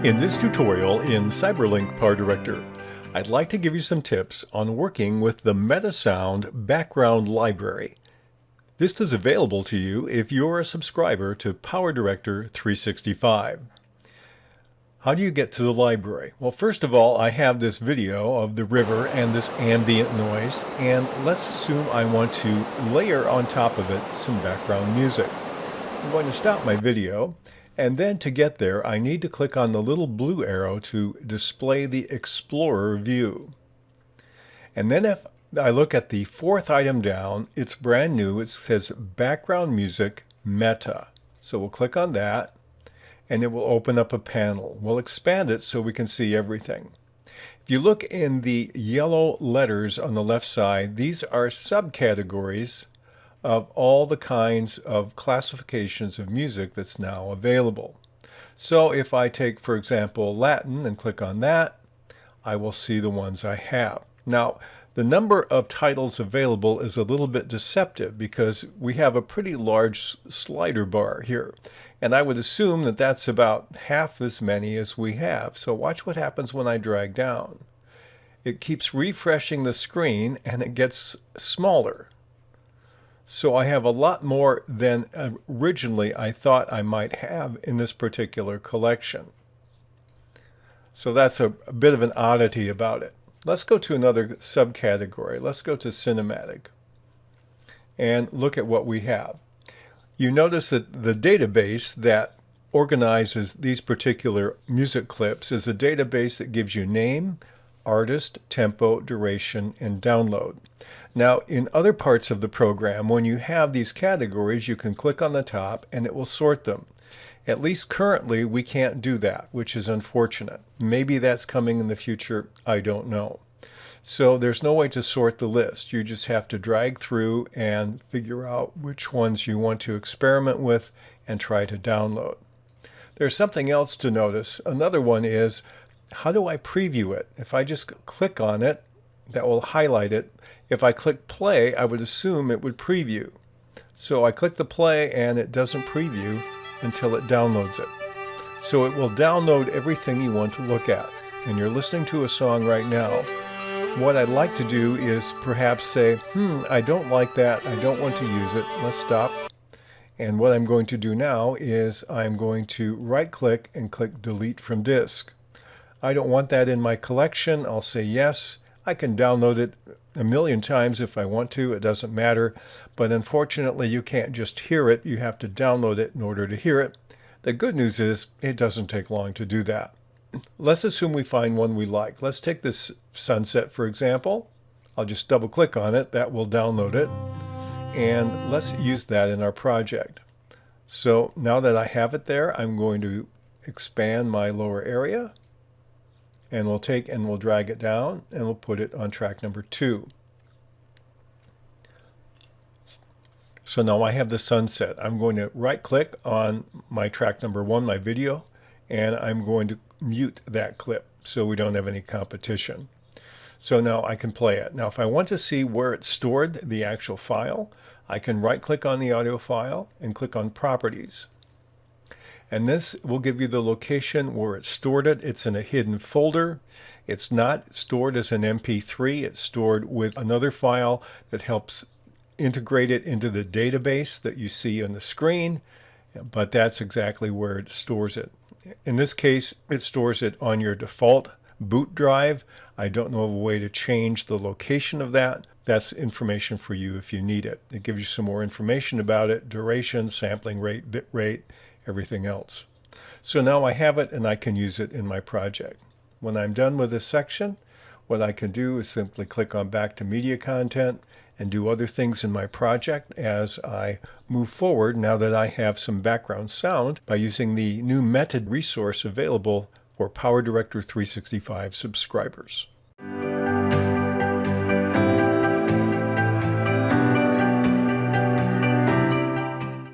In this tutorial in CyberLink PowerDirector, I'd like to give you some tips on working with the MetaSound background library. This is available to you if you're a subscriber to PowerDirector 365. How do you get to the library? Well, first of all, I have this video of the river and this ambient noise, and let's assume I want to layer on top of it some background music. I'm going to stop my video. And then to get there, I need to click on the little blue arrow to display the Explorer view. And then if I look at the fourth item down, it's brand new. It says Background Music Meta. So we'll click on that, and it will open up a panel. We'll expand it so we can see everything. If you look in the yellow letters on the left side, these are subcategories of all the kinds of classifications of music that's now available. So if I take, for example, Latin and click on that, I will see the ones I have. Now, the number of titles available is a little bit deceptive because we have a pretty large slider bar here. And I would assume that that's about half as many as we have. So watch what happens when I drag down. It keeps refreshing the screen and it gets smaller. So I have a lot more than originally I thought I might have in this particular collection. So that's a bit of an oddity about it. Let's go to another subcategory. Let's go to cinematic and look at what we have. You notice that the database that organizes these particular music clips is a database that gives you name, artist, tempo, duration, and download. Now, in other parts of the program, when you have these categories, you can click on the top and it will sort them. At least currently, we can't do that, which is unfortunate. Maybe that's coming in the future, I don't know. So there's no way to sort the list. You just have to drag through and figure out which ones you want to experiment with and try to download. There's something else to notice. Another one is, how do I preview it? If I just click on it, that will highlight it. If I click play, I would assume it would preview. So I click the play and it doesn't preview until it downloads it. So it will download everything you want to look at. And you're listening to a song right now. What I'd like to do is perhaps say, I don't like that. I don't want to use it. Let's stop. And what I'm going to do now is I'm going to right click and click delete from disk. I don't want that in my collection. I'll say yes. I can download it a million times if I want to. It doesn't matter. But unfortunately, you can't just hear it. You have to download it in order to hear it. The good news is it doesn't take long to do that. Let's assume we find one we like. Let's take this sunset, for example. I'll just double click on it. That will download it. And let's use that in our project. So now that I have it there, I'm going to expand my lower area. And we'll take and we'll drag it down and we'll put it on track number 2. So now I have the sunset. I'm going to right click on my track number 1, my video, and I'm going to mute that clip so we don't have any competition. So now I can play it. Now if I want to see where it's stored, the actual file, I can right click on the audio file and click on properties. And this will give you the location where it stored it. It's in a hidden folder. It's not stored as an MP3. It's stored with another file that helps integrate it into the database that you see on the screen. But that's exactly where it stores it. In this case, it stores it on your default boot drive. I don't know of a way to change the location of that. That's information for you if you need it. It gives you some more information about it, duration, sampling rate, bit rate, everything else. So now I have it and I can use it in my project. When I'm done with this section, what I can do is simply click on back to media content and do other things in my project as I move forward now that I have some background sound by using the new Meta resource available for PowerDirector 365 subscribers.